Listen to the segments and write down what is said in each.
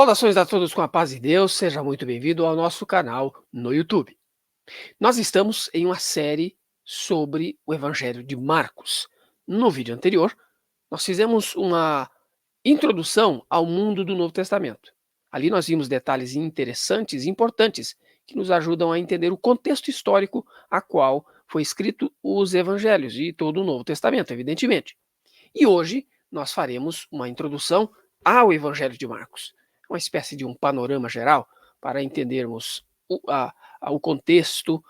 Saudações a todos com a paz de Deus, seja muito bem-vindo ao nosso canal no YouTube. Nós estamos em uma série sobre o Evangelho de Marcos. No vídeo anterior, nós fizemos uma introdução ao mundo do Novo Testamento. Ali nós vimos detalhes interessantes e importantes que nos ajudam a entender o contexto histórico a qual foi escrito os Evangelhos e todo o Novo Testamento, evidentemente. E hoje nós faremos uma introdução ao Evangelho de Marcos, uma espécie de um panorama geral para entendermos o contexto,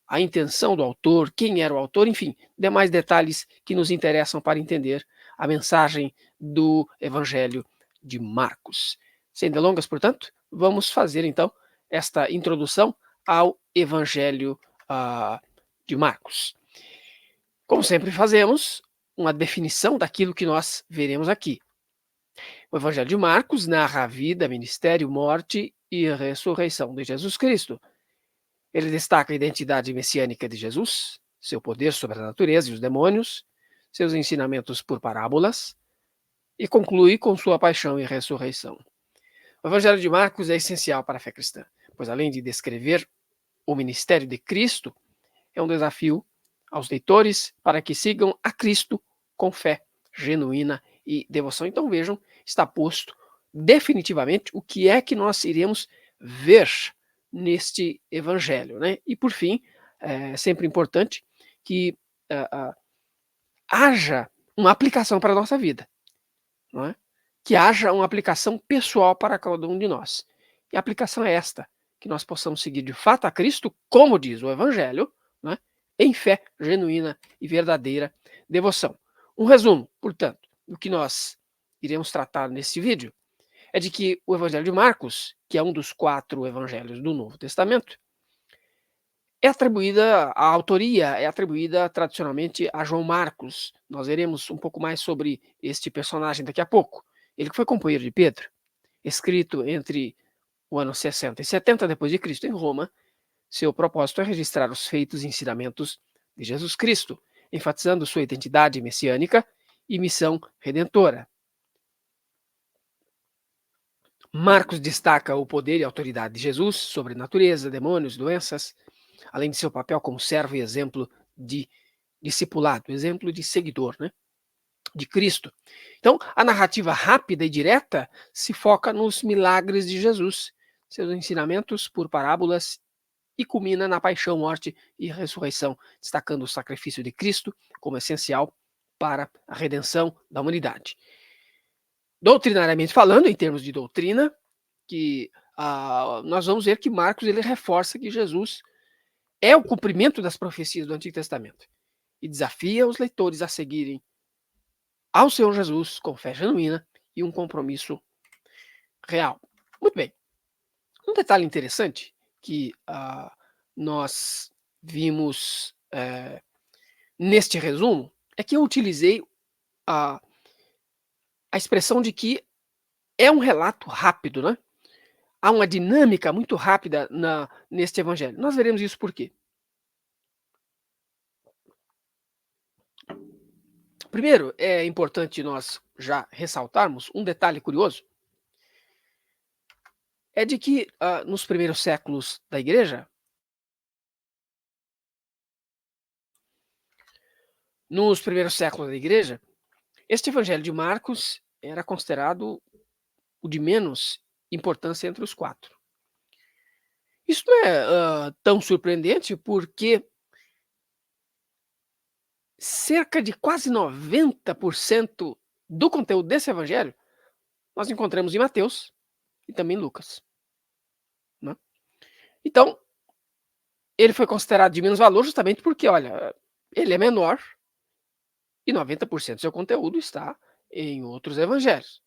a intenção do autor, quem era o autor, enfim, demais detalhes que nos interessam para entender a mensagem do Evangelho de Marcos. Sem delongas, portanto, vamos fazer então esta introdução ao Evangelho de Marcos. Como sempre fazemos, uma definição daquilo que nós veremos aqui. O Evangelho de Marcos narra a vida, ministério, morte e ressurreição de Jesus Cristo. Ele destaca a identidade messiânica de Jesus, seu poder sobre a natureza e os demônios, seus ensinamentos por parábolas, e conclui com sua paixão e ressurreição. O Evangelho de Marcos é essencial para a fé cristã, pois além de descrever o ministério de Cristo, é um desafio aos leitores para que sigam a Cristo com fé genuína e devoção. Então vejam, está posto definitivamente o que é que nós iremos ver neste evangelho, né? E por fim, é sempre importante que haja uma aplicação para a nossa vida, não é? Que haja uma aplicação pessoal para cada um de nós. E a aplicação é esta, que nós possamos seguir de fato a Cristo, como diz o evangelho, né? Em fé genuína e verdadeira devoção. Um resumo, portanto, do que nós iremos tratar nesse vídeo é de que o Evangelho de Marcos, que é um dos 4 evangelhos do Novo Testamento, a autoria é atribuída tradicionalmente a João Marcos. Nós veremos um pouco mais sobre este personagem daqui a pouco. Ele que foi companheiro de Pedro, escrito entre o ano 60 e 70 depois de Cristo em Roma. Seu propósito é registrar os feitos e ensinamentos de Jesus Cristo, enfatizando sua identidade messiânica e missão redentora. Marcos destaca o poder e autoridade de Jesus sobre natureza, demônios, doenças, além de seu papel como servo e exemplo de discipulado, exemplo de seguidor, né, de Cristo. Então, a narrativa rápida e direta se foca nos milagres de Jesus, seus ensinamentos por parábolas e culmina na paixão, morte e ressurreição, destacando o sacrifício de Cristo como essencial para a redenção da humanidade. Doutrinariamente falando, em termos de doutrina, que nós vamos ver que Marcos ele reforça que Jesus é o cumprimento das profecias do Antigo Testamento e desafia os leitores a seguirem ao Senhor Jesus com fé genuína e um compromisso real. Muito bem. Um detalhe interessante que nós vimos neste resumo é que eu utilizei a expressão de que é um relato rápido, né? Há uma dinâmica muito rápida neste evangelho. Nós veremos isso por quê. Primeiro, é importante nós já ressaltarmos um detalhe curioso, é de que nos primeiros séculos da igreja, este evangelho de Marcos era considerado o de menos importância entre os 4. Isso não é tão surpreendente, porque cerca de quase 90% do conteúdo desse evangelho nós encontramos em Mateus e também em Lucas, né? Então, ele foi considerado de menos valor justamente porque, olha, ele é menor e 90% do seu conteúdo está em outros evangelhos.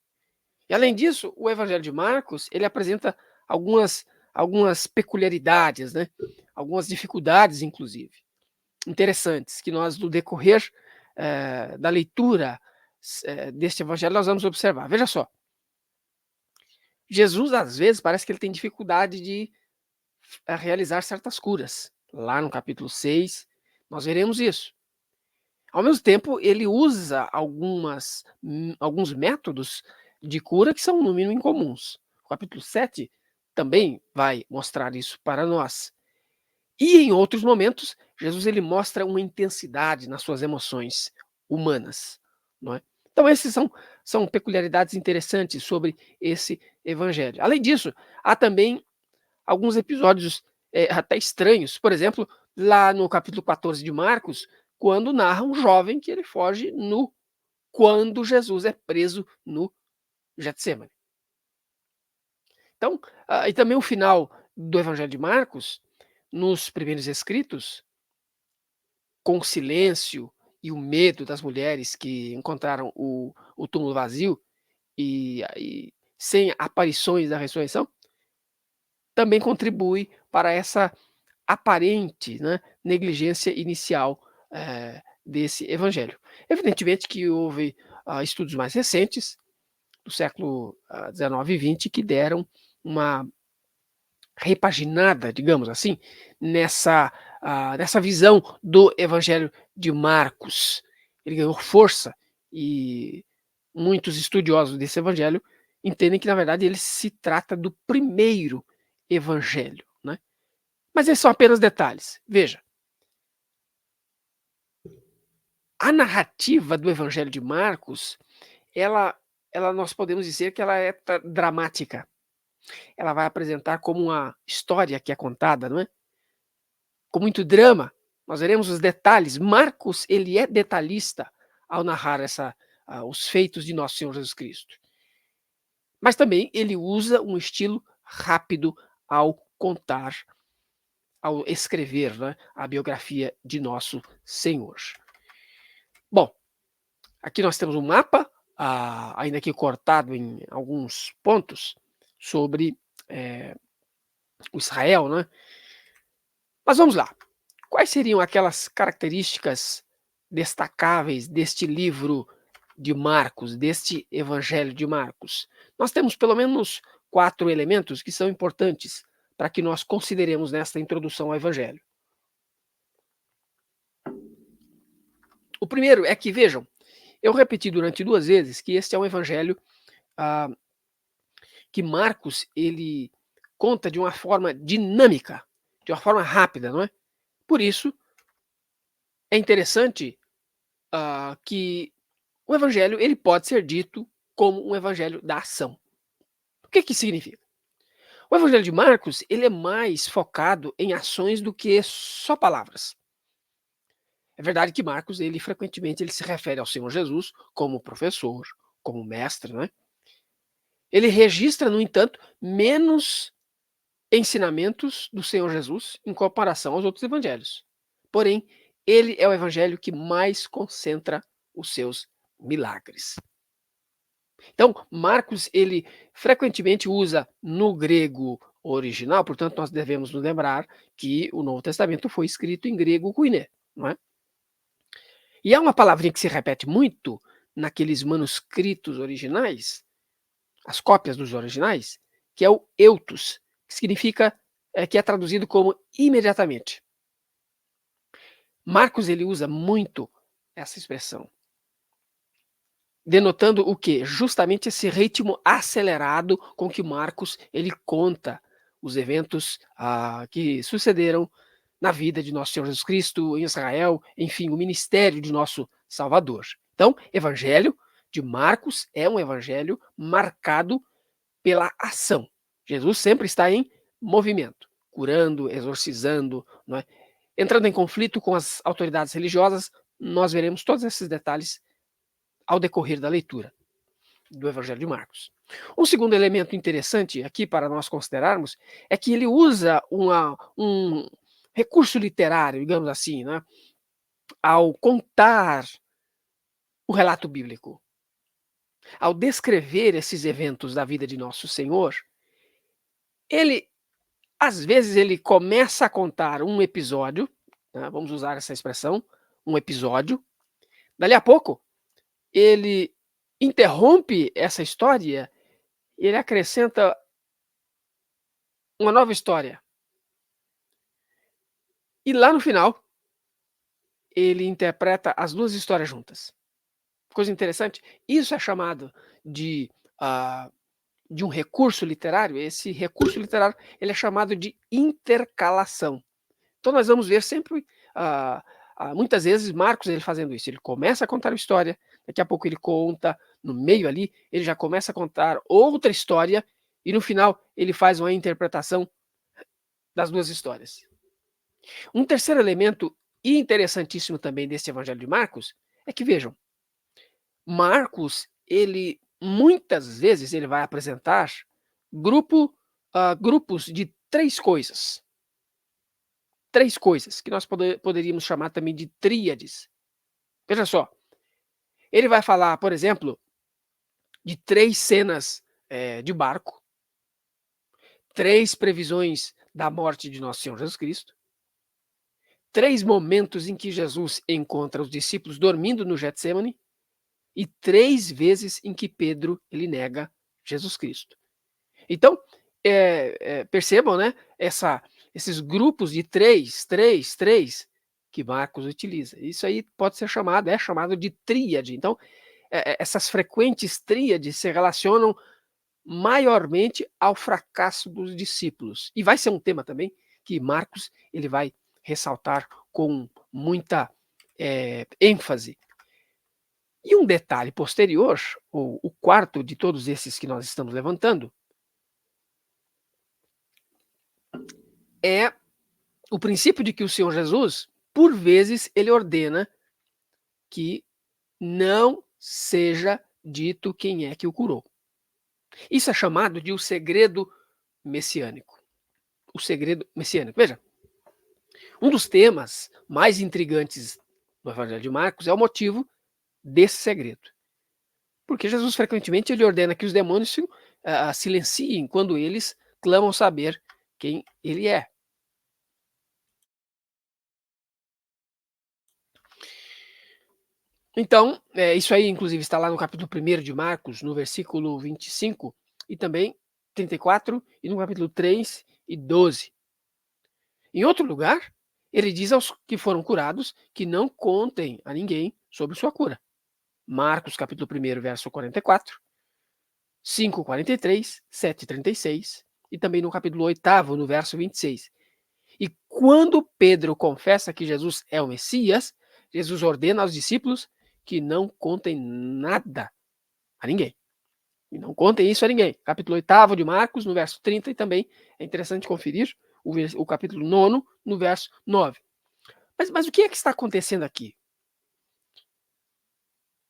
E além disso, o evangelho de Marcos, ele apresenta algumas peculiaridades, né? Algumas dificuldades, inclusive, interessantes, que nós, no decorrer da leitura deste evangelho, nós vamos observar. Veja só. Jesus, às vezes, parece que ele tem dificuldade de realizar certas curas. Lá no capítulo 6, nós veremos isso. Ao mesmo tempo, ele usa alguns métodos de cura que são, no mínimo, incomuns. O capítulo 7 também vai mostrar isso para nós. E em outros momentos, Jesus ele mostra uma intensidade nas suas emoções humanas, não é? Então esses são peculiaridades interessantes sobre esse evangelho. Além disso, há também alguns episódios, até estranhos, por exemplo, lá no capítulo 14 de Marcos, quando narra um jovem que ele foge nu, quando Jesus é preso no Getsemane. Então, e também o final do evangelho de Marcos, nos primeiros escritos, com o silêncio e o medo das mulheres que encontraram o túmulo vazio e sem aparições da ressurreição, também contribui para essa aparente, né, negligência inicial, desse evangelho. Evidentemente que houve, estudos mais recentes, do século, 19 e 20, que deram uma repaginada, digamos assim, nessa visão do evangelho de Marcos. Ele ganhou força e muitos estudiosos desse evangelho entendem que, na verdade, ele se trata do primeiro evangelho, né. Mas esses são apenas detalhes. Veja, a narrativa do evangelho de Marcos, ela nós podemos dizer que ela é dramática. Ela vai apresentar como uma história que é contada, não é? Com muito drama. Nós veremos os detalhes. Marcos, ele é detalhista ao narrar os feitos de nosso Senhor Jesus Cristo. Mas também ele usa um estilo rápido ao contar, ao escrever, né, a biografia de nosso Senhor. Bom, aqui nós temos um mapa, ainda que cortado em alguns pontos, sobre o Israel, né? Mas vamos lá. Quais seriam aquelas características destacáveis deste livro de Marcos, deste Evangelho de Marcos? Nós temos pelo menos 4 elementos que são importantes para que nós consideremos nesta introdução ao Evangelho. O primeiro é que, vejam, eu repeti durante 2 vezes que este é um Evangelho, ah, que Marcos ele conta de uma forma dinâmica, de uma forma rápida, não é? Por isso, é interessante, que o evangelho ele pode ser dito como um evangelho da ação. O que que significa? O evangelho de Marcos, ele é mais focado em ações do que só palavras. É verdade que Marcos, ele frequentemente ele se refere ao Senhor Jesus como professor, como mestre, né? Ele registra, no entanto, menos ensinamentos do Senhor Jesus em comparação aos outros evangelhos. Porém, ele é o evangelho que mais concentra os seus milagres. Então, Marcos, ele frequentemente usa no grego original, portanto, nós devemos nos lembrar que o Novo Testamento foi escrito em grego koiné, não é? E há uma palavrinha que se repete muito naqueles manuscritos originais, as cópias dos originais, que é o eutos, que significa, que é traduzido como imediatamente. Marcos, ele usa muito essa expressão, denotando o quê? Justamente esse ritmo acelerado com que Marcos ele conta os eventos, que sucederam na vida de nosso Senhor Jesus Cristo, em Israel, enfim, o ministério de nosso Salvador. Então, evangelho de Marcos é um evangelho marcado pela ação. Jesus sempre está em movimento, curando, exorcizando, não é? Entrando em conflito com as autoridades religiosas, nós veremos todos esses detalhes ao decorrer da leitura do Evangelho de Marcos. Um segundo elemento interessante aqui para nós considerarmos é que ele usa um recurso literário, digamos assim, né, ao contar o relato bíblico. Ao descrever esses eventos da vida de nosso Senhor, ele, às vezes, ele começa a contar um episódio, né, vamos usar essa expressão, um episódio, dali a pouco, ele interrompe essa história e ele acrescenta uma nova história. E lá no final, ele interpreta as 2 histórias juntas. Coisa interessante, isso é chamado de, ah, de um recurso literário, esse recurso literário ele é chamado de intercalação. Então nós vamos ver sempre, muitas vezes, Marcos ele fazendo isso. Ele começa a contar uma história, daqui a pouco ele conta, no meio ali, ele já começa a contar outra história, e no final ele faz uma interpretação das duas histórias. Um terceiro elemento interessantíssimo também desse Evangelho de Marcos é que, vejam, Marcos, ele muitas vezes ele vai apresentar grupos de três coisas que nós poderíamos chamar também de tríades. Veja só, ele vai falar, por exemplo, de 3 cenas, de barco, 3 previsões da morte de nosso Senhor Jesus Cristo, 3 momentos em que Jesus encontra os discípulos dormindo no Getsêmani e 3 vezes em que Pedro ele nega Jesus Cristo. Então, percebam, né, esses grupos de 3, 3, 3 que Marcos utiliza. Isso aí pode ser chamado, chamado de tríade. Então, essas frequentes tríades se relacionam maiormente ao fracasso dos discípulos. E vai ser um tema também que Marcos ele vai ressaltar com muita ênfase. E um detalhe posterior, o quarto de todos esses que nós estamos levantando, é o princípio de que o Senhor Jesus, por vezes, ele ordena que não seja dito quem é que o curou. Isso é chamado de o segredo messiânico. O segredo messiânico. Veja, um dos temas mais intrigantes do Evangelho de Marcos é o motivo desse segredo. Porque Jesus frequentemente ele ordena que os demônios silenciem quando eles clamam saber quem ele é. Então, isso aí inclusive está lá no capítulo 1 de Marcos, no versículo 25, e também 34, e no capítulo 3 e 12. Em outro lugar, ele diz aos que foram curados que não contem a ninguém sobre sua cura. Marcos capítulo 1, verso 44, 5:43, 7:36, e também no capítulo 8, no verso 26. E quando Pedro confessa que Jesus é o Messias, Jesus ordena aos discípulos que não contem nada a ninguém. E não contem isso a ninguém. Capítulo 8 de Marcos, no verso 30, e também é interessante conferir o capítulo 9, no verso 9. Mas o que é que está acontecendo aqui?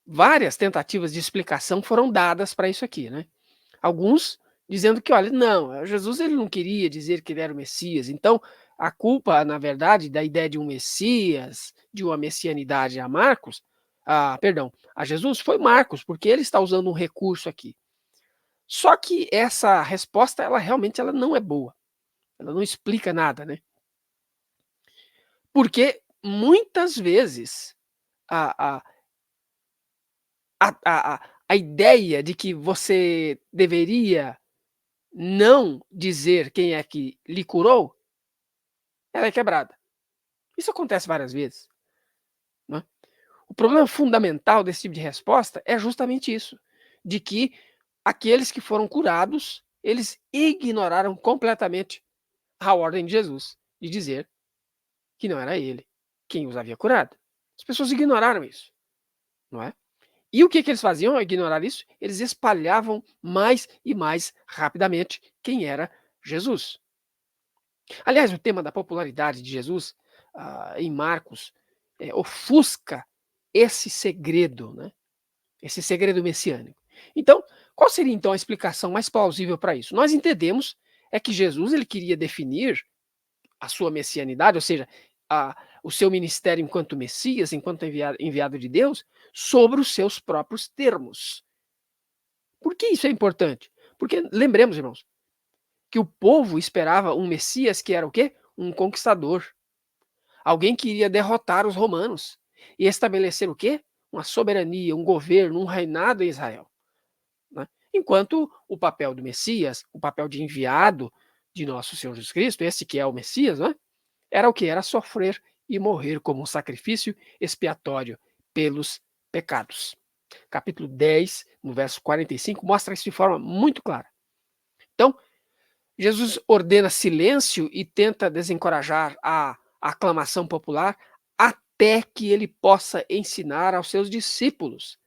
Várias tentativas de explicação foram dadas para isso aqui, né? Alguns dizendo que, olha, não, Jesus ele não queria dizer que ele era o Messias, então a culpa, na verdade, da ideia de um Messias, de uma messianidade a Marcos, a Jesus foi Marcos, porque ele está usando um recurso aqui. Só que essa resposta, ela realmente ela não é boa. Ela não explica nada, né? Porque muitas vezes a, a, a ideia de que você deveria não dizer quem é que lhe curou, ela é quebrada. Isso acontece várias vezes, né? O problema fundamental desse tipo de resposta é justamente isso, de que aqueles que foram curados, eles ignoraram completamente a ordem de Jesus de dizer que não era ele quem os havia curado. As pessoas ignoraram isso, não é? E o que eles faziam ao ignorar isso? Eles espalhavam mais e mais rapidamente quem era Jesus. Aliás, o tema da popularidade de Jesus, em Marcos, ofusca esse segredo, né? Esse segredo messiânico. Então, qual seria então a explicação mais plausível para isso? Nós entendemos é que Jesus ele queria definir a sua messianidade, ou seja, o seu ministério enquanto Messias, enquanto enviado de Deus, sobre os seus próprios termos. Por que isso é importante? Porque lembremos, irmãos, que o povo esperava um Messias que era o quê? Um conquistador. Alguém que iria derrotar os romanos e estabelecer o quê? Uma soberania, um governo, um reinado em Israel. Né? Enquanto o papel do Messias, o papel de enviado de nosso Senhor Jesus Cristo, esse que é o Messias, né? Era o que? Era sofrer e morrer como um sacrifício expiatório pelos pecados. Capítulo 10, no verso 45, mostra isso de forma muito clara. Então, Jesus ordena silêncio e tenta desencorajar a aclamação popular até que ele possa ensinar aos seus discípulos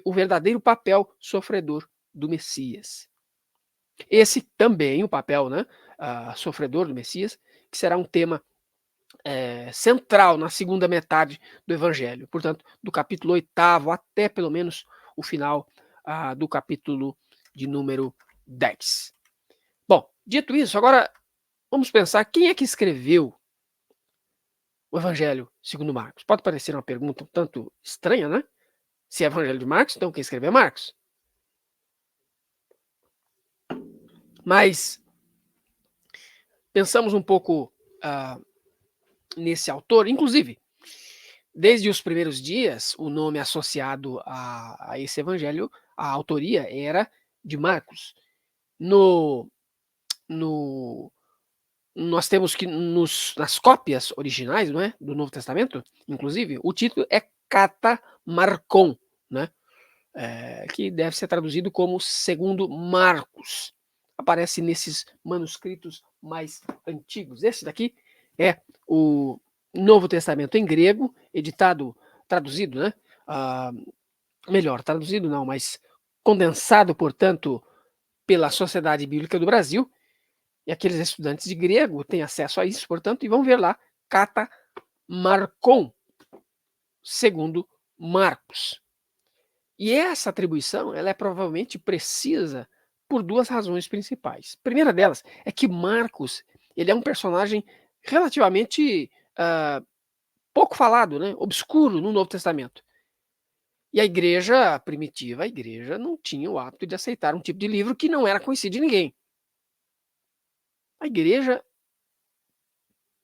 o verdadeiro papel sofredor do Messias. Esse também, o papel, né, sofredor do Messias, que será um tema central na segunda metade do Evangelho, portanto, do capítulo 8º até pelo menos o final do capítulo de número 10. Bom, dito isso, agora vamos pensar quem é que escreveu o Evangelho segundo Marcos. Pode parecer uma pergunta um tanto estranha, né? Se é Evangelho de Marcos, então quem escreveu é Marcos. Mas pensamos um pouco nesse autor, inclusive, desde os primeiros dias, o nome associado a esse evangelho, a autoria era de Marcos. Nós temos que, nas cópias originais, não é, do Novo Testamento, inclusive, o título é Catamarcon, né? Que deve ser traduzido como segundo Marcos. Aparece nesses manuscritos mais antigos. Esse daqui é o Novo Testamento em grego, traduzido, né? Melhor, traduzido não, mas condensado, portanto, pela Sociedade Bíblica do Brasil. E aqueles estudantes de grego têm acesso a isso, portanto, e vão ver lá, Catamarcon, segundo Marcos. E essa atribuição, ela é provavelmente precisa por duas razões principais. A primeira delas é que Marcos, ele é um personagem relativamente pouco falado, né? Obscuro no Novo Testamento. E a igreja primitiva, a igreja não tinha o hábito de aceitar um tipo de livro que não era conhecido de ninguém. A igreja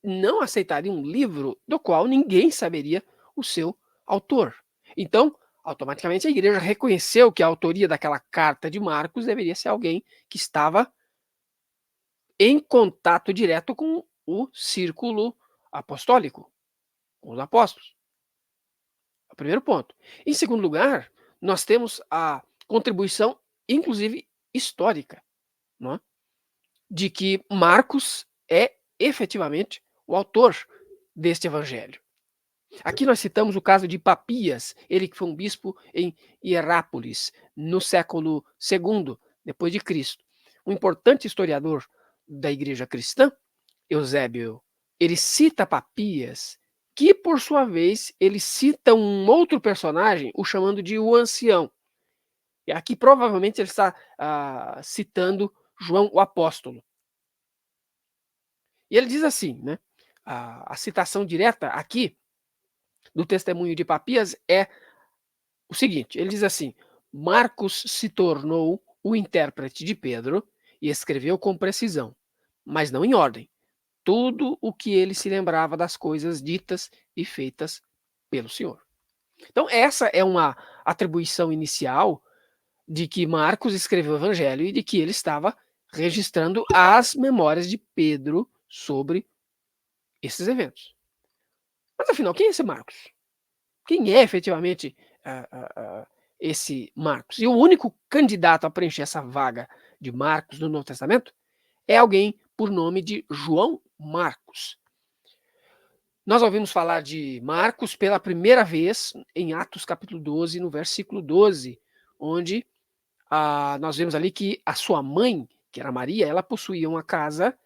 não aceitaria um livro do qual ninguém saberia o seu autor. Então, automaticamente a igreja reconheceu que a autoria daquela carta de Marcos deveria ser alguém que estava em contato direto com o círculo apostólico, com os apóstolos. É o primeiro ponto. Em segundo lugar, nós temos a contribuição, inclusive histórica, não é? De que Marcos é efetivamente o autor deste evangelho. Aqui nós citamos o caso de Papias, ele que foi um bispo em Hierápolis, no século II depois de Cristo. Um importante historiador da igreja cristã, Eusébio, ele cita Papias, que por sua vez ele cita um outro personagem, o chamando de o ancião. E aqui provavelmente ele está citando João o apóstolo. E ele diz assim, né? A citação direta aqui do testemunho de Papias é o seguinte: ele diz assim: Marcos se tornou o intérprete de Pedro e escreveu com precisão, mas não em ordem, tudo o que ele se lembrava das coisas ditas e feitas pelo Senhor. Então, essa é uma atribuição inicial de que Marcos escreveu o evangelho e de que ele estava registrando as memórias de Pedro sobre esses eventos. Mas afinal, quem é esse Marcos? Quem é efetivamente esse Marcos? E o único candidato a preencher essa vaga de Marcos no Novo Testamento é alguém por nome de João Marcos. Nós ouvimos falar de Marcos pela primeira vez em Atos capítulo 12, no versículo 12, onde nós vemos ali que a sua mãe, que era Maria, ela possuía uma casa,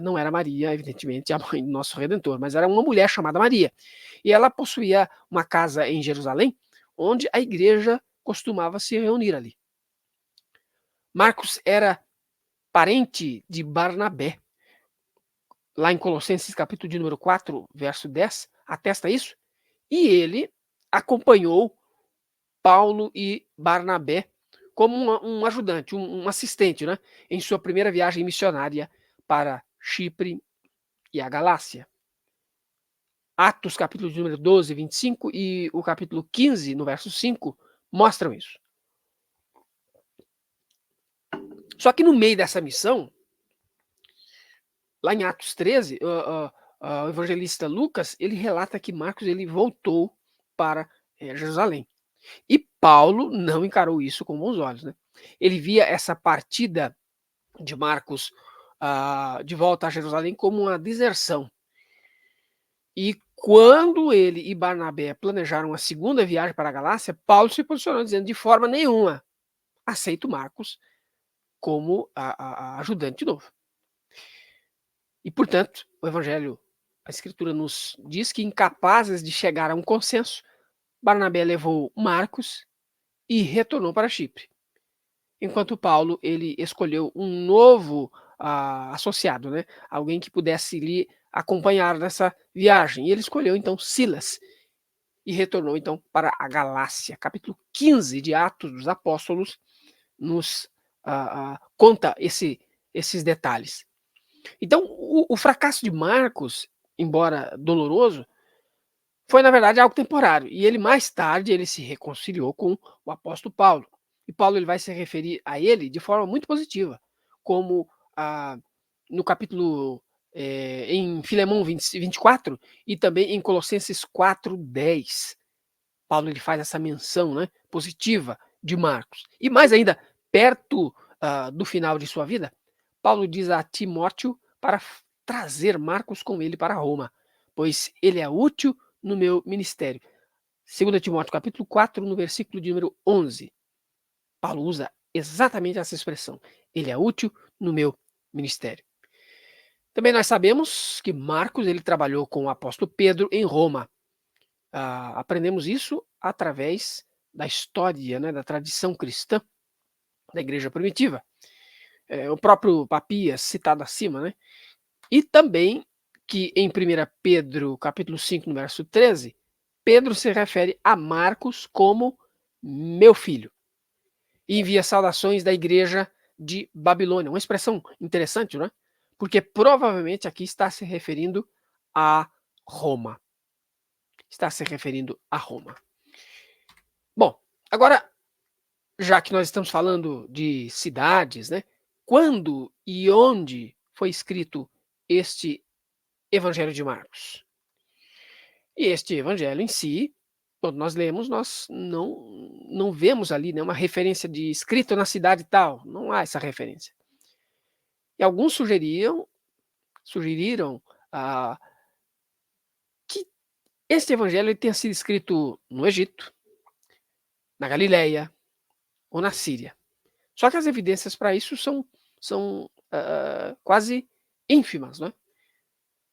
não era Maria, evidentemente, a mãe do nosso Redentor, mas era uma mulher chamada Maria. E ela possuía uma casa em Jerusalém, onde a igreja costumava se reunir ali. Marcos era parente de Barnabé. Lá em Colossenses capítulo de número 4, verso 10, atesta isso. E ele acompanhou Paulo e Barnabé como um ajudante, um assistente, né, em sua primeira viagem missionária para Chipre e a Galácia. Atos, capítulo de número 12, 25 e o capítulo 15, no verso 5, mostram isso. Só que no meio dessa missão, lá em Atos 13, o evangelista Lucas, ele relata que Marcos ele voltou para Jerusalém. E Paulo não encarou isso com bons olhos, né? Ele via essa partida de Marcos de volta a Jerusalém como uma deserção. E quando ele e Barnabé planejaram a segunda viagem para a Galácia, Paulo se posicionou dizendo: de forma nenhuma aceito Marcos como ajudante de novo. E, portanto, o Evangelho, a Escritura nos diz que, incapazes de chegar a um consenso, Barnabé levou Marcos e retornou para Chipre. Enquanto Paulo, ele escolheu um novo associado, né? Alguém que pudesse lhe acompanhar nessa viagem. E ele escolheu, então, Silas e retornou, então, para a Galácia. Capítulo 15 de Atos dos Apóstolos nos conta esses detalhes. Então, o fracasso de Marcos, embora doloroso, foi, na verdade, algo temporário. E ele, mais tarde, ele se reconciliou com o apóstolo Paulo. E Paulo ele vai se referir a ele de forma muito positiva, como no capítulo em Filemão 24 e também em Colossenses 4:10. Paulo ele faz essa menção, né, positiva de Marcos. E mais ainda, perto do final de sua vida, Paulo diz a Timóteo para trazer Marcos com ele para Roma, pois ele é útil no meu ministério. 2 Timóteo capítulo 4, no versículo de número 11. Paulo usa exatamente essa expressão. Ele é útil no meu ministério. Também nós sabemos que Marcos ele trabalhou com o apóstolo Pedro em Roma. Aprendemos isso através da história, né, da tradição cristã da igreja primitiva. O próprio Papias, citado acima, né? E também que em 1 Pedro, capítulo 5, no verso 13, Pedro se refere a Marcos como meu filho. E envia saudações da igreja de Babilônia. Uma expressão interessante, não é? Porque provavelmente aqui está se referindo a Roma. Está se referindo a Roma. Bom, agora, já que nós estamos falando de cidades, né? Quando e onde foi escrito este Evangelho de Marcos? E este evangelho em si, quando nós lemos, nós não vemos ali, né, uma referência de escrito na cidade tal, não há essa referência. E alguns sugeriram que este evangelho ele tenha sido escrito no Egito, na Galileia ou na Síria. Só que as evidências para isso são quase ínfimas, não é?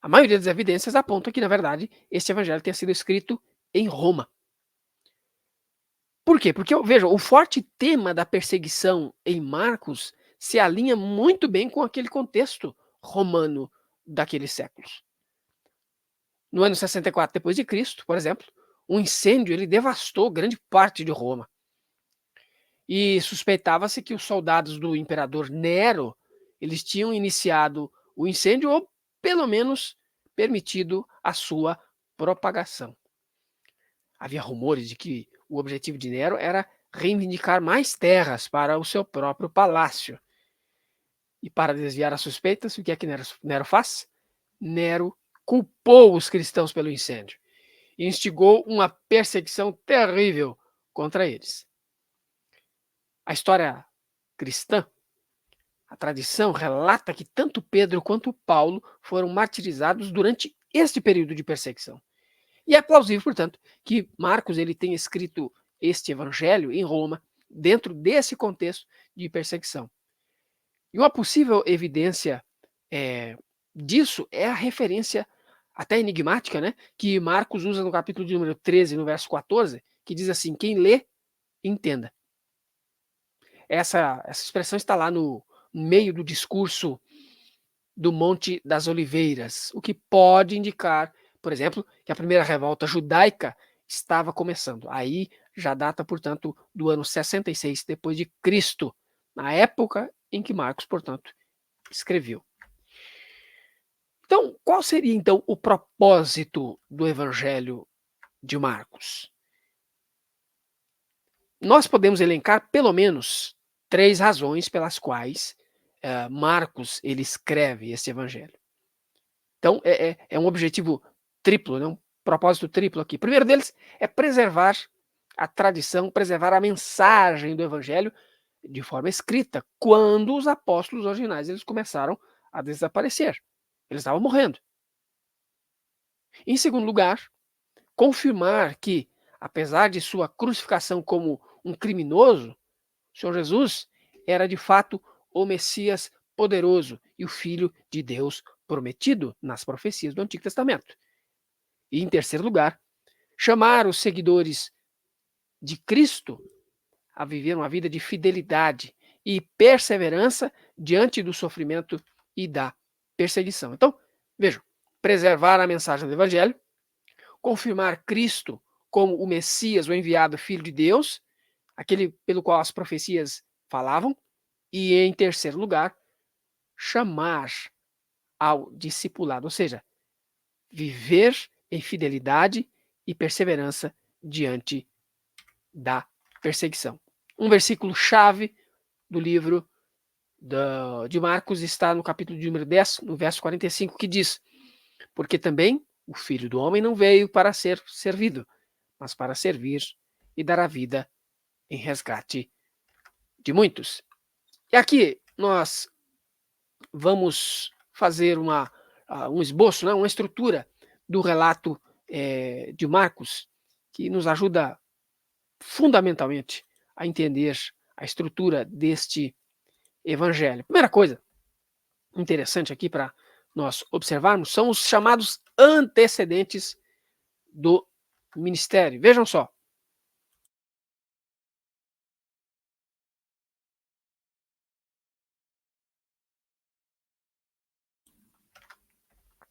A maioria das evidências aponta que, na verdade, este evangelho tenha sido escrito em Roma. Por quê? Porque, veja, o forte tema da perseguição em Marcos se alinha muito bem com aquele contexto romano daqueles séculos. No ano 64 depois de Cristo, por exemplo, um incêndio ele devastou grande parte de Roma. E suspeitava-se que os soldados do imperador Nero, eles tinham iniciado o incêndio ou pelo menos permitido a sua propagação. Havia rumores de que o objetivo de Nero era reivindicar mais terras para o seu próprio palácio. E para desviar as suspeitas, o que é que Nero faz? Nero culpou os cristãos pelo incêndio e instigou uma perseguição terrível contra eles. A história cristã, a tradição relata que tanto Pedro quanto Paulo foram martirizados durante este período de perseguição. E é plausível, portanto, que Marcos ele tenha escrito este evangelho em Roma, dentro desse contexto de perseguição. E uma possível evidência disso é a referência até enigmática, né, que Marcos usa no capítulo de número 13, no verso 14, que diz assim: quem lê, entenda. Essa expressão está lá no meio do discurso do Monte das Oliveiras, o que pode indicar, por exemplo, que a primeira revolta judaica estava começando. Aí já data, portanto, do ano 66 depois de Cristo, na época em que Marcos, portanto, escreveu. Então, qual seria então o propósito do Evangelho de Marcos? Nós podemos elencar pelo menos 3 razões pelas quais Marcos ele escreve esse evangelho. Então, é um objetivo triplo, né? Um propósito triplo aqui. O primeiro deles é preservar a tradição, preservar a mensagem do evangelho de forma escrita quando os apóstolos originais eles começaram a desaparecer. Eles estavam morrendo. Em segundo lugar, confirmar que, apesar de sua crucificação como um criminoso, o Senhor Jesus era de fato o Messias poderoso e o Filho de Deus prometido nas profecias do Antigo Testamento. E em terceiro lugar, chamar os seguidores de Cristo a viver uma vida de fidelidade e perseverança diante do sofrimento e da perseguição. Então, vejam, preservar a mensagem do Evangelho, confirmar Cristo como o Messias, o enviado Filho de Deus, aquele pelo qual as profecias falavam, e em terceiro lugar, chamar ao discipulado, ou seja, viver em fidelidade e perseverança diante da perseguição. Um versículo chave do livro de Marcos está no capítulo de número 10, no verso 45, que diz: porque também o Filho do Homem não veio para ser servido, mas para servir e dar a vida em resgate de muitos. E aqui nós vamos fazer um esboço, né, uma estrutura do relato de Marcos, que nos ajuda fundamentalmente a entender a estrutura deste evangelho. Primeira coisa interessante aqui para nós observarmos são os chamados antecedentes do ministério. Vejam só.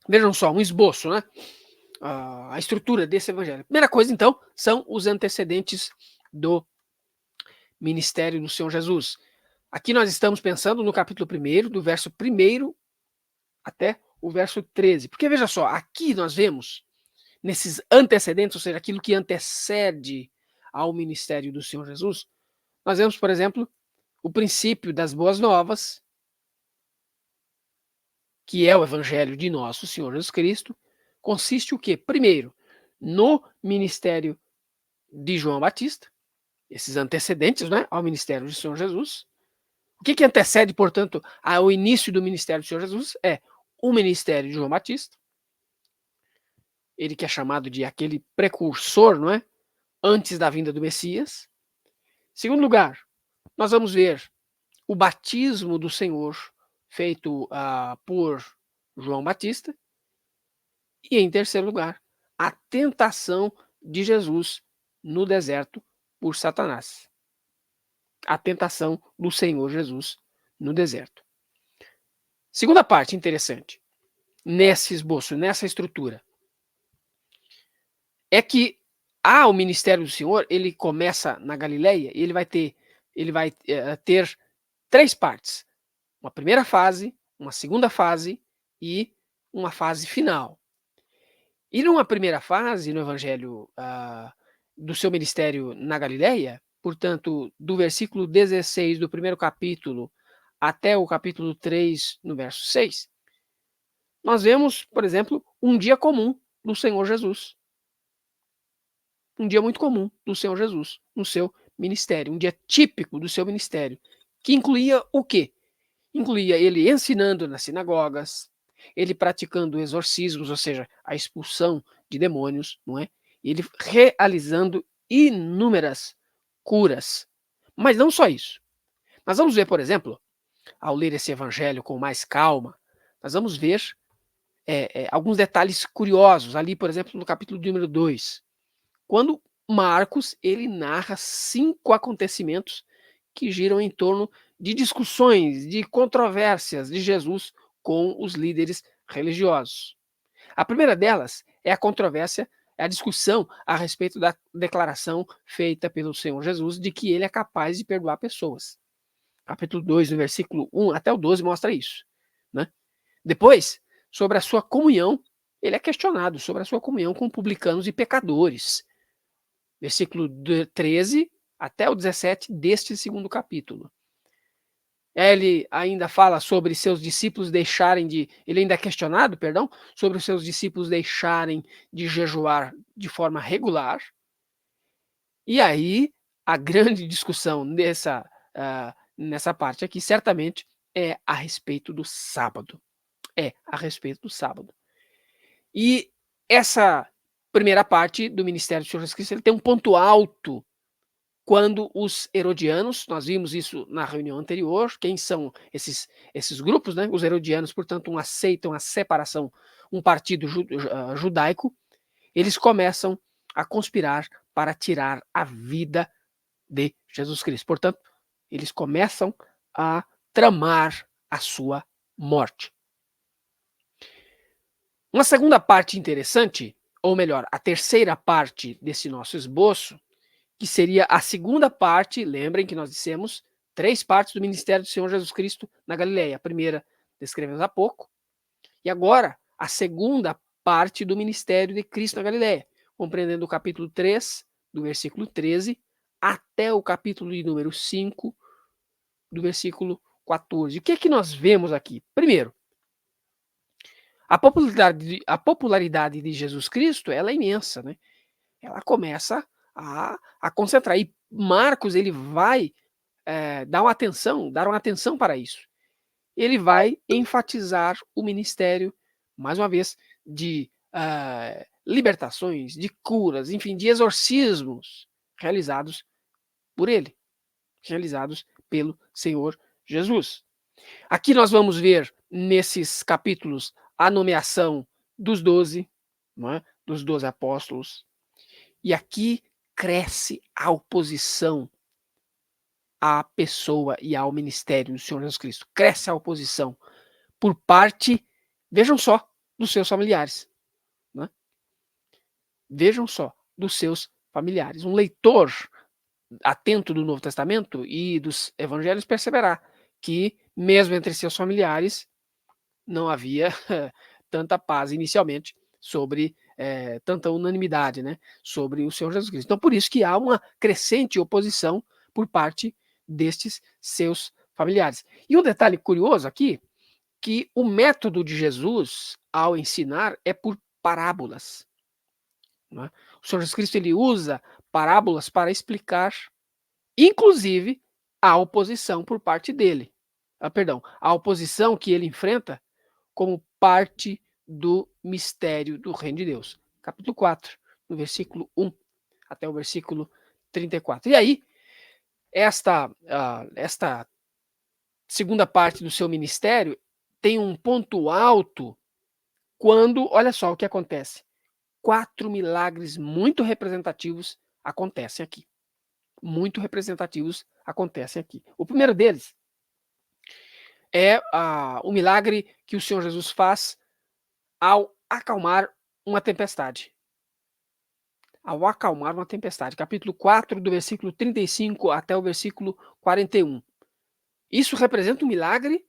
Vejam só, um esboço, né? A estrutura desse evangelho. Primeira coisa, então, são os antecedentes do ministério do Senhor Jesus. Aqui nós estamos pensando no capítulo 1, do verso 1 até o verso 13. Porque veja só, aqui nós vemos, nesses antecedentes, ou seja, aquilo que antecede ao ministério do Senhor Jesus, nós vemos, por exemplo, o princípio das boas novas, que é o evangelho de nosso Senhor Jesus Cristo, consiste o quê? Primeiro, no ministério de João Batista, esses antecedentes, né, ao ministério do Senhor Jesus. O que antecede, portanto, ao início do ministério do Senhor Jesus? É o ministério de João Batista, ele que é chamado de aquele precursor, não é? Antes da vinda do Messias. Segundo lugar, nós vamos ver o batismo do Senhor feito por João Batista. E em terceiro lugar, a tentação de Jesus no deserto por Satanás. A tentação do Senhor Jesus no deserto. Segunda parte interessante, nesse esboço, nessa estrutura, é que o ministério do Senhor, ele começa na Galileia e ele vai ter 3 partes. Uma primeira fase, uma segunda fase e uma fase final. E numa primeira fase, no evangelho do seu ministério na Galileia, portanto, do versículo 16 do primeiro capítulo até o capítulo 3, no verso 6, nós vemos, por exemplo, um dia comum do Senhor Jesus. Um dia muito comum do Senhor Jesus no seu ministério, um dia típico do seu ministério, que incluía o quê? Incluía ele ensinando nas sinagogas, ele praticando exorcismos, ou seja, a expulsão de demônios, não é? Ele realizando inúmeras curas. Mas não só isso. Nós vamos ver, por exemplo, ao ler esse evangelho com mais calma, nós vamos ver alguns detalhes curiosos ali, por exemplo, no capítulo número 2, quando Marcos ele narra 5 acontecimentos que giram em torno de discussões, de controvérsias de Jesus com os líderes religiosos. A primeira delas é a controvérsia, é a discussão a respeito da declaração feita pelo Senhor Jesus de que ele é capaz de perdoar pessoas. Capítulo 2, no versículo 1 até o 12 mostra isso, né? Depois, sobre a sua comunhão, ele é questionado sobre a sua comunhão com publicanos e pecadores. Versículo 13 até o 17 deste segundo capítulo. Ele ainda fala sobre seus discípulos ele ainda é questionado, perdão, sobre os seus discípulos deixarem de jejuar de forma regular. E aí, a grande discussão nessa parte aqui, certamente é a respeito do sábado. É a respeito do sábado. E essa primeira parte do ministério do Senhor Jesus Cristo, ele tem um ponto alto quando os herodianos, nós vimos isso na reunião anterior, quem são esses grupos, né? Os herodianos, portanto, aceitam a separação, um partido judaico, eles começam a conspirar para tirar a vida de Jesus Cristo. Portanto, eles começam a tramar a sua morte. Uma segunda parte interessante, ou melhor, a terceira parte desse nosso esboço, que seria a segunda parte, lembrem que nós dissemos 3 partes do ministério do Senhor Jesus Cristo na Galileia. A primeira descrevemos há pouco, e agora a segunda parte do ministério de Cristo na Galileia, compreendendo o capítulo 3, do versículo 13, até o capítulo de número 5, do versículo 14. O que é que nós vemos aqui? Primeiro, a popularidade de Jesus Cristo, ela é imensa, né? Ela começa a concentrar. E Marcos, ele vai dar uma atenção para isso. Ele vai enfatizar o ministério, mais uma vez, de libertações, de curas, enfim, de exorcismos realizados por ele, realizados pelo Senhor Jesus. Aqui nós vamos ver, nesses capítulos, a nomeação dos 12, não é? Dos 12 apóstolos. E aqui cresce a oposição à pessoa e ao ministério do Senhor Jesus Cristo. Cresce a oposição por parte, vejam só, dos seus familiares. Né? Vejam só, dos seus familiares. Um leitor atento do Novo Testamento e dos evangelhos perceberá que, mesmo entre seus familiares, não havia tanta paz inicialmente sobre tanta unanimidade, né, sobre o Senhor Jesus Cristo. Então, por isso que há uma crescente oposição por parte destes seus familiares. E um detalhe curioso aqui, que o método de Jesus ao ensinar é por parábolas. Né? O Senhor Jesus Cristo, ele usa parábolas para explicar, inclusive, a oposição por parte dele. A oposição que ele enfrenta como parte do mistério do reino de Deus. Capítulo 4, no versículo 1 até o versículo 34. E aí, esta segunda parte do seu ministério tem um ponto alto quando, olha só o que acontece. 4 milagres muito representativos acontecem aqui. Muito representativos acontecem aqui. O primeiro deles é o milagre que o Senhor Jesus faz ao acalmar uma tempestade. Ao acalmar uma tempestade. Capítulo 4, do versículo 35 até o versículo 41. Isso representa um milagre,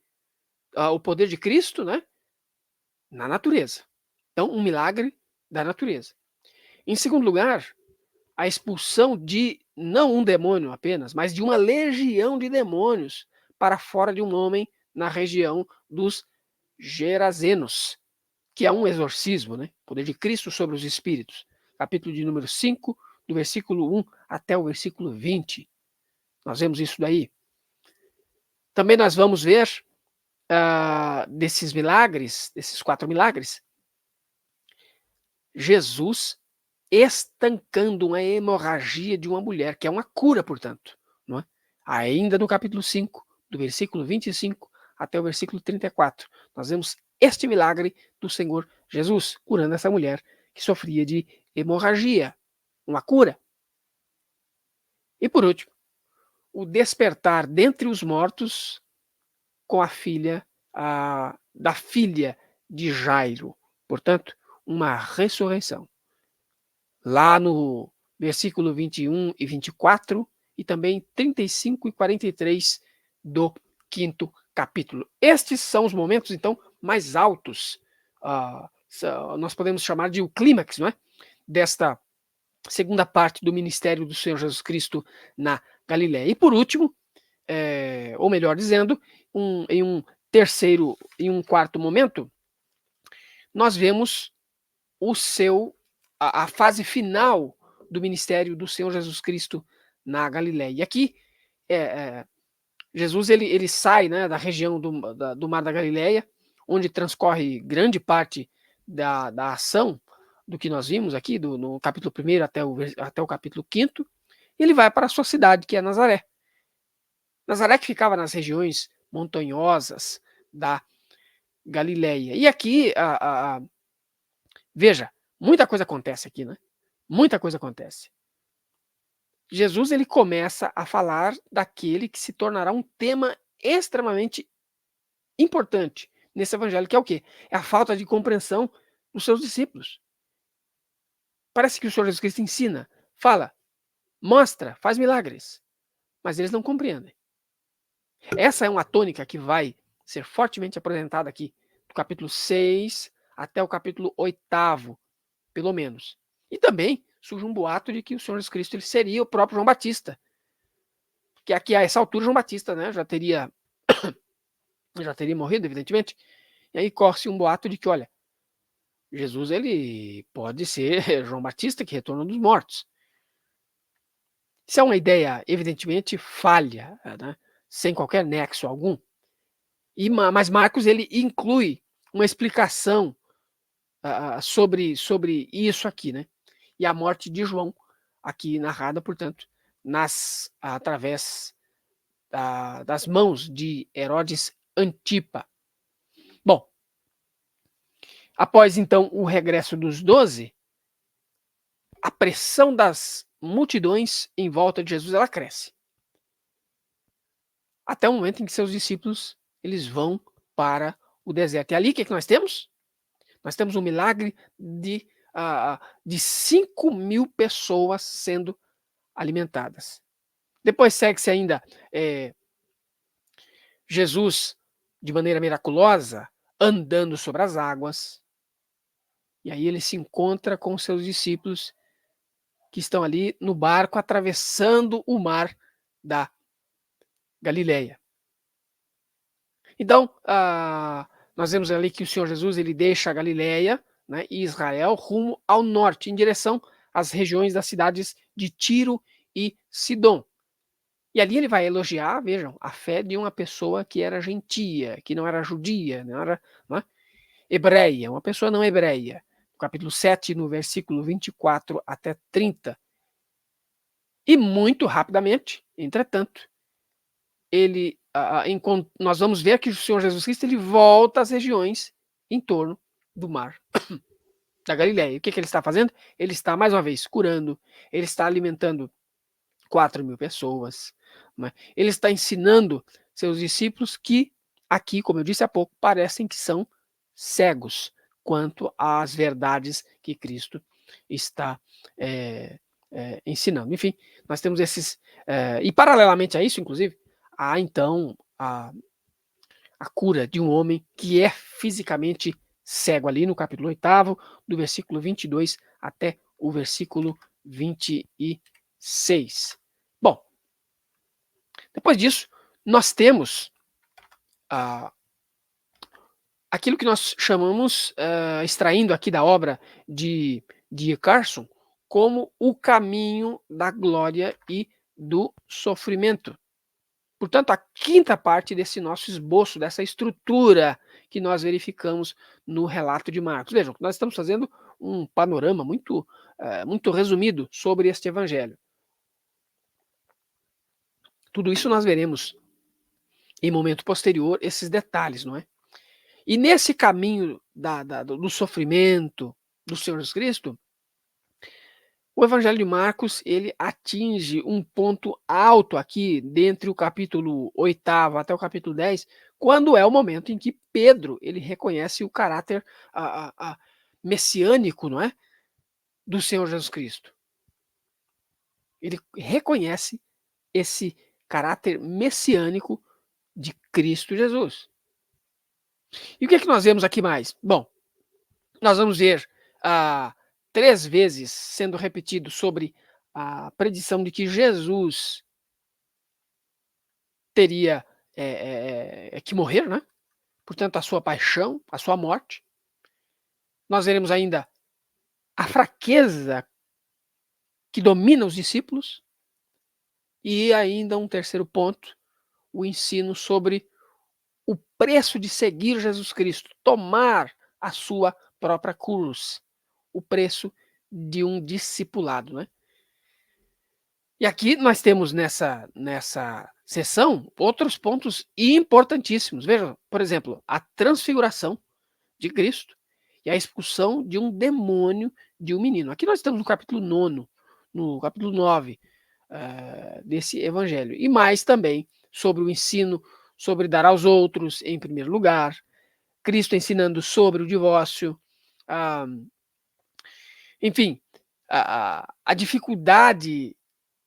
o poder de Cristo, né? Na natureza. Então, um milagre da natureza. Em segundo lugar, a expulsão de não um demônio apenas, mas de uma legião de demônios para fora de um homem na região dos Gerazenos, que é um exorcismo, né? Poder de Cristo sobre os espíritos. Capítulo de número 5, do versículo 1 até o versículo 20. Nós vemos isso daí. Também nós vamos ver desses milagres, desses 4 milagres, Jesus estancando uma hemorragia de uma mulher, que é uma cura, portanto. Não é? Ainda no capítulo 5, do versículo 25 até o versículo 34, nós vemos este milagre do Senhor Jesus, curando essa mulher que sofria de hemorragia, uma cura. E por último, o despertar dentre os mortos com a filha, da filha de Jairo. Portanto, uma ressurreição. Lá no versículo 21 e 24, e também 35 e 43 do 5º capítulo. Estes são os momentos, então, mais altos, nós podemos chamar de o clímax, não é? Desta segunda parte do ministério do Senhor Jesus Cristo na Galiléia. E por último, ou melhor dizendo, em um quarto momento, nós vemos a fase final do ministério do Senhor Jesus Cristo na Galiléia. E aqui Jesus ele sai, né, da região do Mar da Galileia, onde transcorre grande parte da ação do que nós vimos aqui, no capítulo 1 até o capítulo 5, e ele vai para a sua cidade, que é Nazaré. Nazaré que ficava nas regiões montanhosas da Galileia. E aqui, veja, muita coisa acontece aqui, né? Muita coisa acontece. Jesus ele começa a falar daquele que se tornará um tema extremamente importante nesse evangelho, que é o quê? É a falta de compreensão dos seus discípulos. Parece que o Senhor Jesus Cristo ensina, fala, mostra, faz milagres, mas eles não compreendem. Essa é uma tônica que vai ser fortemente apresentada aqui, do capítulo 6 até o capítulo 8º, pelo menos. E também surge um boato de que o Senhor Jesus Cristo ele seria o próprio João Batista. Que aqui a essa altura João Batista, né, já teria morrido, evidentemente. E aí corre-se um boato de que, olha, Jesus ele pode ser João Batista que retorna dos mortos. Isso é uma ideia evidentemente falha, né, sem qualquer nexo algum. Mas Marcos ele inclui uma explicação sobre isso aqui, né? E a morte de João, aqui narrada, portanto, através das mãos de Herodes Antipa. Bom, após então o regresso dos 12, a pressão das multidões em volta de Jesus ela cresce. Até o momento em que seus discípulos eles vão para o deserto. E ali o que nós temos? Nós temos um milagre de 5.000 pessoas sendo alimentadas. Depois segue-se ainda Jesus, de maneira miraculosa, andando sobre as águas. E aí ele se encontra com seus discípulos que estão ali no barco atravessando o mar da Galileia. Então, nós vemos ali que o Senhor Jesus ele deixa a Galileia, né, e Israel rumo ao norte, em direção às regiões das cidades de Tiro e Sidom. E ali ele vai elogiar, vejam, a fé de uma pessoa que era gentia, que não era judia, não era hebreia, uma pessoa não hebreia. No capítulo 7, no versículo 24 até 30. E muito rapidamente, entretanto, nós vamos ver que o Senhor Jesus Cristo ele volta às regiões em torno do mar da Galileia. O que ele está fazendo? Ele está, mais uma vez, curando, ele está alimentando 4.000 pessoas, né? Ele está ensinando seus discípulos que, aqui, como eu disse há pouco, parecem que são cegos quanto às verdades que Cristo está ensinando. Enfim, nós temos esses... e paralelamente a isso, inclusive, há então a cura de um homem que é fisicamente cego, ali no capítulo 8º, do versículo 22 até o versículo 26. Bom, depois disso, nós temos aquilo que nós chamamos, extraindo aqui da obra de Carson, como o caminho da glória e do sofrimento. Portanto, a quinta parte desse nosso esboço, dessa estrutura que nós verificamos no relato de Marcos. Vejam, nós estamos fazendo um panorama muito resumido sobre este evangelho. Tudo isso nós veremos em momento posterior, esses detalhes, não é? E nesse caminho do sofrimento do Senhor Jesus Cristo, o Evangelho de Marcos ele atinge um ponto alto aqui, dentre o capítulo 8º até o capítulo 10, quando é o momento em que Pedro ele reconhece o caráter messiânico, não é, do Senhor Jesus Cristo. Ele reconhece esse caráter messiânico de Cristo Jesus. E o que nós vemos aqui mais? Bom, nós vamos ver 3 vezes sendo repetido sobre a predição de que Jesus teria que morrer, né? Portanto, a sua paixão, a sua morte. Nós veremos ainda a fraqueza que domina os discípulos. E ainda um terceiro ponto, o ensino sobre o preço de seguir Jesus Cristo, tomar a sua própria cruz, o preço de um discipulado, né? E aqui nós temos nessa sessão outros pontos importantíssimos. Veja, por exemplo, a transfiguração de Cristo e a expulsão de um demônio de um menino. Aqui nós estamos no capítulo 9, no capítulo 9 desse evangelho. E mais também sobre o ensino sobre dar aos outros em primeiro lugar, Cristo ensinando sobre o divórcio, ah, enfim, a dificuldade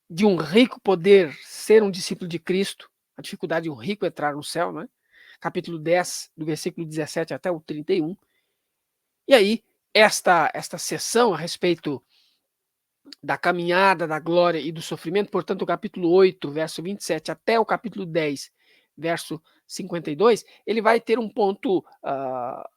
de um rico poder ser um discípulo de Cristo, a dificuldade de um rico entrar no céu, né? Capítulo 10, do versículo 17 até o 31. E aí, esta sessão a respeito da caminhada, da glória e do sofrimento, portanto, o capítulo 8, verso 27 até o capítulo 10, verso 52, ele vai ter um ponto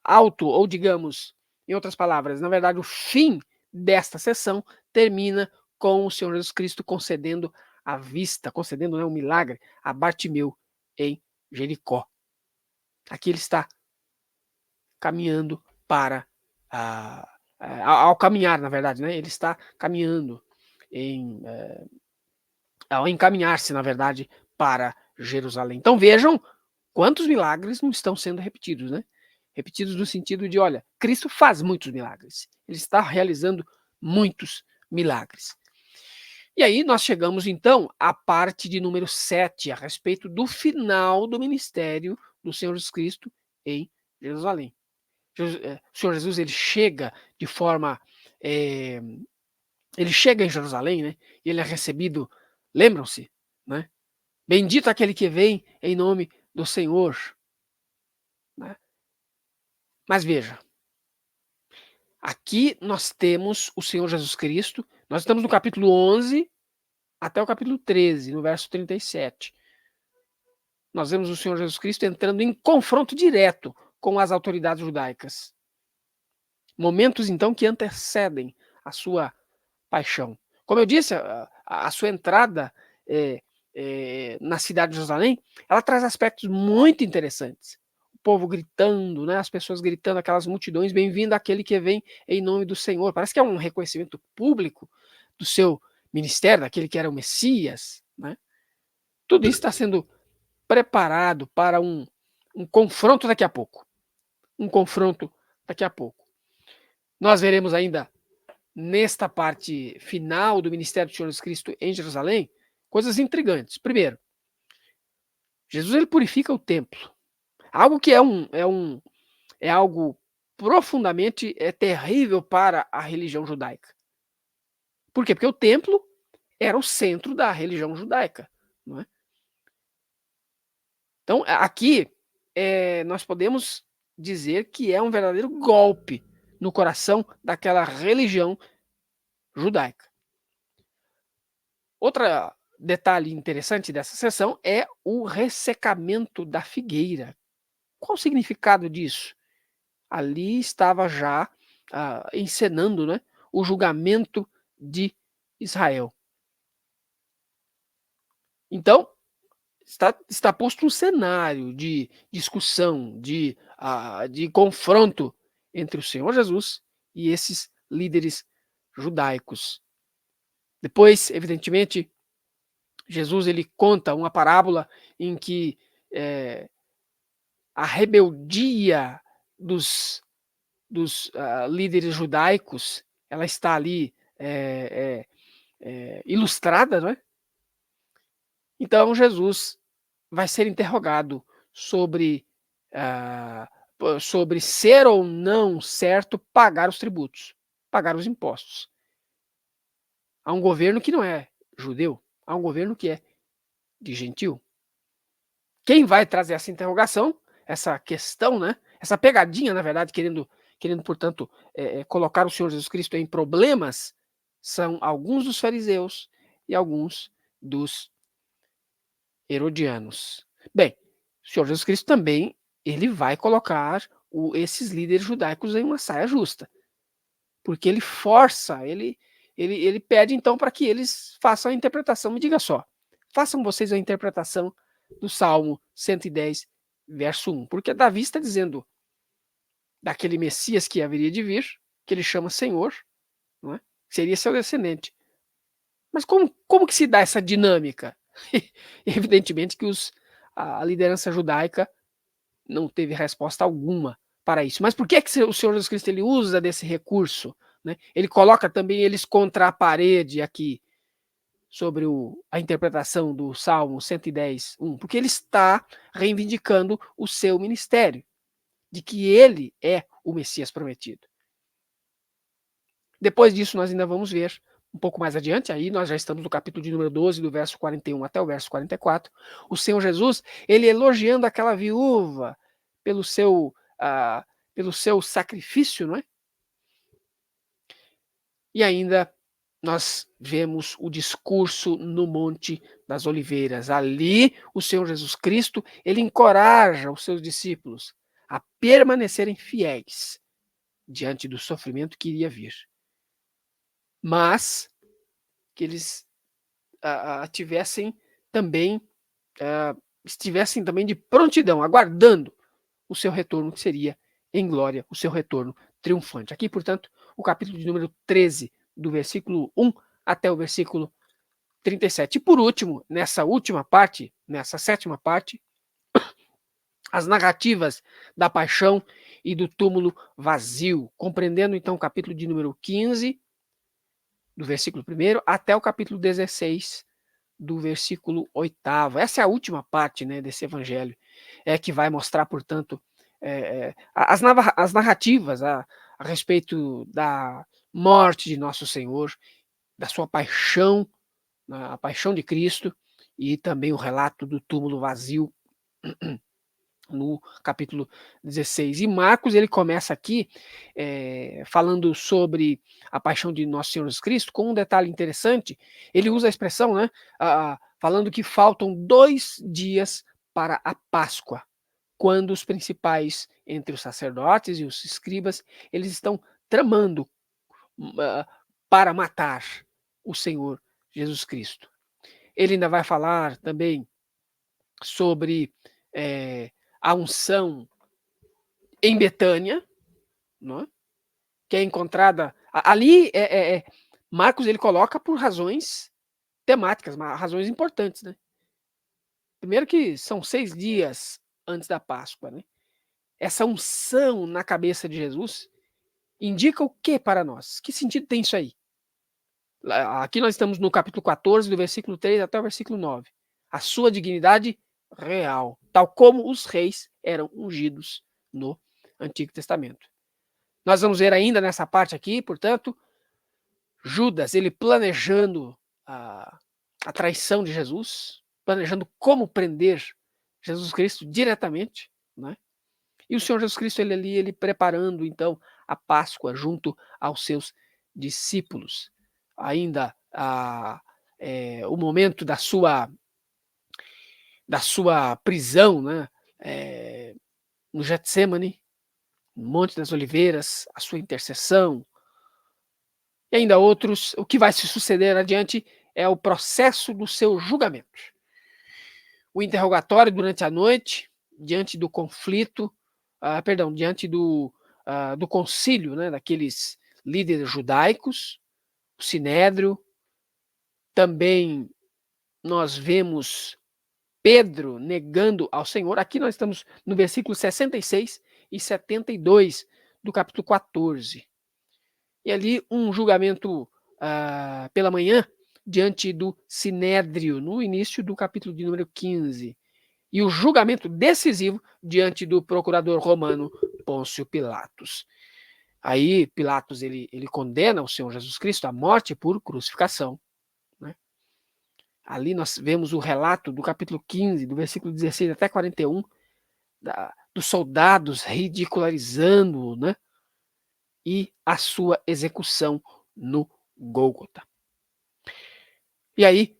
alto, ou digamos, em outras palavras, na verdade, o fim desta sessão termina com o Senhor Jesus Cristo concedendo a vista, concedendo, né, um milagre a Bartimeu em Jericó. Aqui ele está caminhando para ao caminhar, na verdade, né? Ele está caminhando ao encaminhar-se, na verdade, para Jerusalém. Então vejam quantos milagres não estão sendo repetidos, né? Repetidos no sentido de, olha, Cristo faz muitos milagres. Ele está realizando muitos milagres. E aí nós chegamos, então, à parte de número 7, a respeito do final do ministério do Senhor Jesus Cristo em Jerusalém. O Senhor Jesus, ele chega de forma... ele chega em Jerusalém, né? E ele é recebido, lembram-se, né? Bendito aquele que vem em nome do Senhor. Né? Mas veja, aqui nós temos o Senhor Jesus Cristo, nós estamos no capítulo 11 até o capítulo 13, no verso 37. Nós vemos o Senhor Jesus Cristo entrando em confronto direto com as autoridades judaicas. Momentos, então, que antecedem a sua paixão. Como eu disse, a sua entrada na cidade de Jerusalém, ela traz aspectos muito interessantes. O povo gritando, né, as pessoas gritando, aquelas multidões, bem-vindo àquele que vem em nome do Senhor. Parece que é um reconhecimento público do seu ministério, daquele que era o Messias. Né? Tudo isso está sendo preparado para um confronto daqui a pouco. Um confronto daqui a pouco. Nós veremos ainda nesta parte final do ministério do Senhor Jesus Cristo em Jerusalém, coisas intrigantes. Primeiro, Jesus ele purifica o templo. Algo que é algo profundamente terrível para a religião judaica. Por quê? Porque o templo era o centro da religião judaica. Não é? Então, aqui, nós podemos dizer que é um verdadeiro golpe no coração daquela religião judaica. Outro detalhe interessante dessa sessão é o ressecamento da figueira. Qual o significado disso? Ali estava já encenando, né, o julgamento de Israel. Então, está posto um cenário de discussão, de confronto entre o Senhor Jesus e esses líderes judaicos. Depois, evidentemente, Jesus ele conta uma parábola em que a rebeldia dos líderes judaicos ela está ali ilustrada, não é? Então Jesus vai ser interrogado sobre ser ou não certo pagar os tributos, pagar os impostos. Há um governo que não é judeu, há um governo que é de gentil. Quem vai trazer essa interrogação, essa questão, né? Essa pegadinha, na verdade, querendo portanto, colocar o Senhor Jesus Cristo em problemas, são alguns dos fariseus e alguns dos herodianos. Bem, o Senhor Jesus Cristo também ele vai colocar esses líderes judaicos em uma saia justa, porque ele força, ele pede então para que eles façam a interpretação. Me diga só, façam vocês a interpretação do Salmo 110, verso 1. Porque Davi está dizendo daquele Messias que haveria de vir, que ele chama Senhor, não é? Seria seu descendente. Mas como que se dá essa dinâmica? Evidentemente que a liderança judaica não teve resposta alguma para isso. Mas por que o Senhor Jesus Cristo ele usa desse recurso? Né? Ele coloca também eles contra a parede aqui, sobre a interpretação do Salmo 110, 1, porque ele está reivindicando o seu ministério, de que ele é o Messias prometido. Depois disso, nós ainda vamos ver um pouco mais adiante, aí nós já estamos no capítulo de número 12, do verso 41 até o verso 44, o Senhor Jesus, ele elogiando aquela viúva pelo seu sacrifício, não é? E ainda nós vemos o discurso no Monte das Oliveiras. Ali, o Senhor Jesus Cristo, ele encoraja os seus discípulos a permanecerem fiéis diante do sofrimento que iria vir. Mas que eles estivessem também de prontidão, aguardando o seu retorno, que seria em glória, o seu retorno triunfante. Aqui, portanto, o capítulo de número 13, do versículo 1 até o versículo 37. E por último, nessa sétima parte, as narrativas da paixão e do túmulo vazio, compreendendo então o capítulo de número 15, do versículo 1 até o capítulo 16, do versículo 8º. Essa é a última parte, né, desse evangelho, que vai mostrar, portanto, as narrativas a respeito da morte de nosso Senhor, da sua paixão, a paixão de Cristo, e também o relato do túmulo vazio no capítulo 16. E Marcos, ele começa aqui falando sobre a paixão de nosso Senhor Jesus Cristo, com um detalhe interessante. Ele usa a expressão, né, falando que faltam 2 dias para a Páscoa, quando os principais entre os sacerdotes e os escribas, eles estão tramando para matar o Senhor Jesus Cristo. Ele ainda vai falar também sobre a unção em Betânia, não é? Que é encontrada ali. Marcos ele coloca por razões temáticas, razões importantes, né? Primeiro que são 6 dias antes da Páscoa, né? Essa unção na cabeça de Jesus indica o que para nós? Que sentido tem isso aí? Aqui nós estamos no capítulo 14, do versículo 3 até o versículo 9. A sua dignidade real, tal como os reis eram ungidos no Antigo Testamento. Nós vamos ver ainda nessa parte aqui, portanto, Judas, ele planejando a traição de Jesus, planejando como prender Jesus Cristo diretamente, né? E o Senhor Jesus Cristo, ele preparando, então, a Páscoa junto aos seus discípulos. Ainda o momento da sua prisão, né? No Getsêmani, no Monte das Oliveiras, a sua intercessão, e ainda outros. O que vai se suceder adiante é o processo do seu julgamento. O interrogatório durante a noite, diante do conflito, diante do concílio, né, daqueles líderes judaicos, o Sinédrio. Também nós vemos Pedro negando ao Senhor. Aqui nós estamos no versículo 66 e 72 do capítulo 14. E ali um julgamento pela manhã diante do Sinédrio, no início do capítulo de número 15. E o julgamento decisivo diante do procurador romano Pôncio Pilatos. Aí Pilatos ele condena o Senhor Jesus Cristo à morte por crucificação. Né? Ali nós vemos o relato do capítulo 15, do versículo 16 até 41, dos soldados ridicularizando-o, né? E a sua execução no Gólgota. E aí,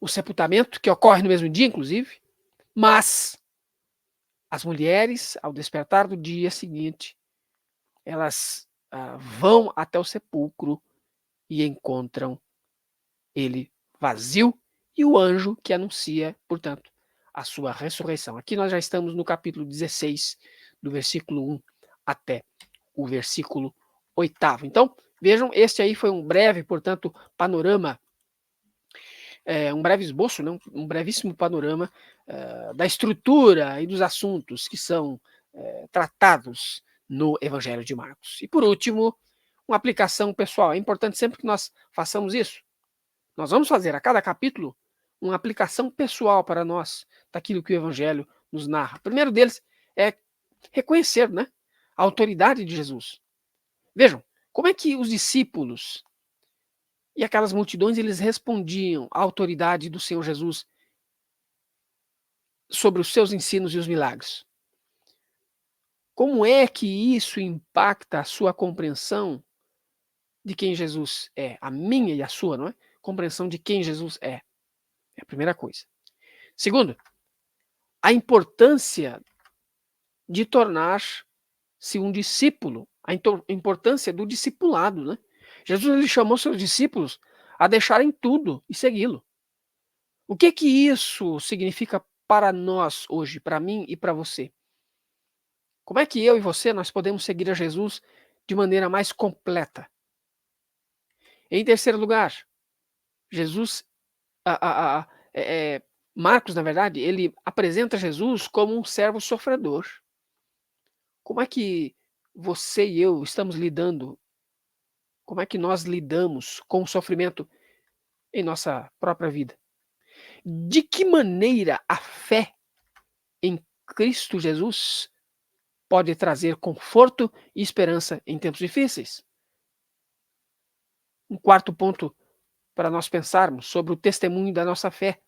o sepultamento, que ocorre no mesmo dia, inclusive, mas as mulheres, ao despertar do dia seguinte, elas vão até o sepulcro e encontram ele vazio, e o anjo que anuncia, portanto, a sua ressurreição. Aqui nós já estamos no capítulo 16, do versículo 1 até o versículo 8º. Então, vejam, este aí foi um breve, portanto, panorama, um breve esboço, né, um brevíssimo panorama da estrutura e dos assuntos que são tratados no Evangelho de Marcos. E por último, uma aplicação pessoal. É importante sempre que nós façamos isso. Nós vamos fazer a cada capítulo uma aplicação pessoal para nós daquilo que o Evangelho nos narra. O primeiro deles é reconhecer, né, a autoridade de Jesus. Vejam, como é que os discípulos e aquelas multidões eles respondiam à autoridade do Senhor Jesus sobre os seus ensinos e os milagres? Como é que isso impacta a sua compreensão de quem Jesus é? A minha e a sua, não é? Compreensão de quem Jesus é. É a primeira coisa. Segundo, a importância de tornar-se um discípulo, a importância do discipulado, né? Jesus ele chamou seus discípulos a deixarem tudo e segui-lo. O que isso significa para nós hoje, para mim e para você? Como é que eu e você nós podemos seguir a Jesus de maneira mais completa? Em terceiro lugar, Jesus, Marcos, na verdade, ele apresenta Jesus como um servo sofredor. Como é que você e eu estamos lidando? Como é que nós lidamos com o sofrimento em nossa própria vida? De que maneira a fé em Cristo Jesus pode trazer conforto e esperança em tempos difíceis? Um quarto ponto para nós pensarmos sobre o testemunho da nossa fé.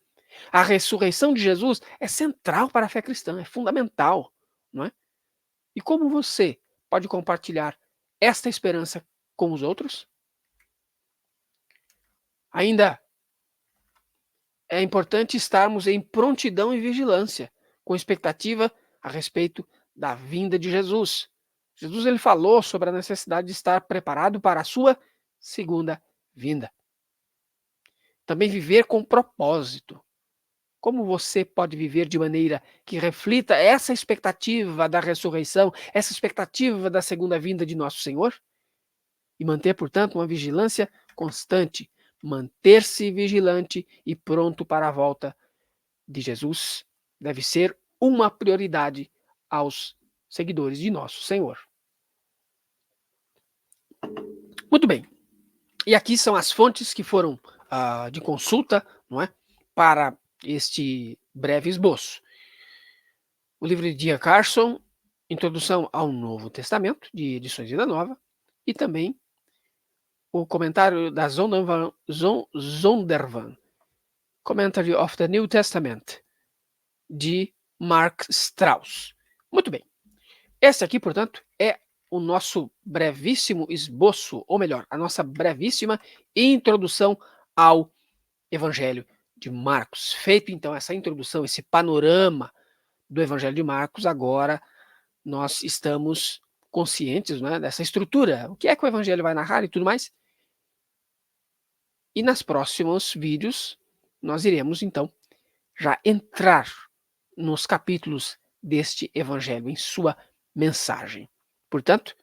A ressurreição de Jesus é central para a fé cristã, é fundamental, não é? E como você pode compartilhar esta esperança com os outros? Ainda é importante estarmos em prontidão e vigilância, com expectativa a respeito da vinda de Jesus. Jesus ele falou sobre a necessidade de estar preparado para a sua segunda vinda. Também viver com propósito. Como você pode viver de maneira que reflita essa expectativa da ressurreição, essa expectativa da segunda vinda de nosso Senhor? E manter, portanto, uma vigilância constante, manter-se vigilante e pronto para a volta de Jesus deve ser uma prioridade aos seguidores de nosso Senhor. Muito bem. E aqui são as fontes que foram de consulta, não é, para este breve esboço. O livro de D.A. Carson, Introdução ao Novo Testamento, de Edições Vida Nova, e também o comentário da Zondervan, Commentary of the New Testament, de Mark Strauss. Muito bem. Esse aqui, portanto, é o nosso brevíssimo esboço, ou melhor, a nossa brevíssima introdução ao Evangelho de Marcos. Feito, então, essa introdução, esse panorama do Evangelho de Marcos, agora nós estamos conscientes, né, dessa estrutura. O que é que o Evangelho vai narrar e tudo mais? E nos próximos vídeos, nós iremos, então, já entrar nos capítulos deste Evangelho, em sua mensagem. Portanto,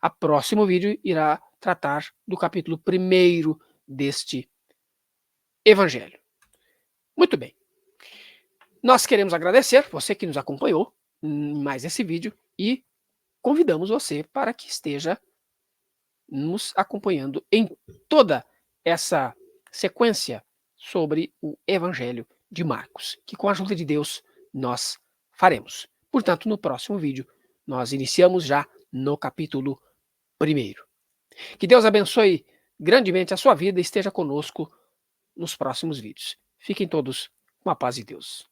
o próximo vídeo irá tratar do capítulo 1º deste Evangelho. Muito bem. Nós queremos agradecer você que nos acompanhou em mais esse vídeo e convidamos você para que esteja nos acompanhando em toda essa sequência sobre o Evangelho de Marcos, que com a ajuda de Deus nós faremos. Portanto, no próximo vídeo, nós iniciamos já no capítulo 1º. Que Deus abençoe grandemente a sua vida e esteja conosco nos próximos vídeos. Fiquem todos com a paz de Deus.